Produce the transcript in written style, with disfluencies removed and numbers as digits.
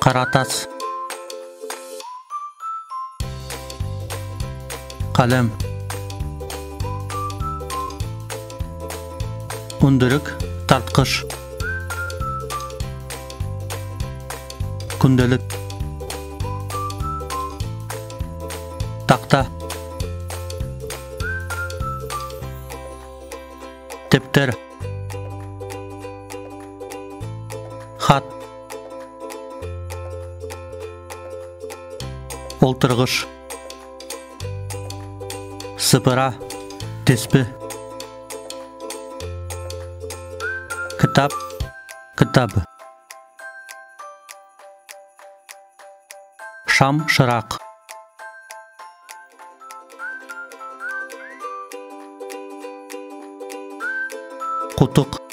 Qaratас. Қалам. Үндірік, тартқыш. Күнделік. Тақта. Тептер. Хат. Олтырғыш. Сыпыра. Теспі. Кітап. Кітап. Шам, шырақ. Құтық.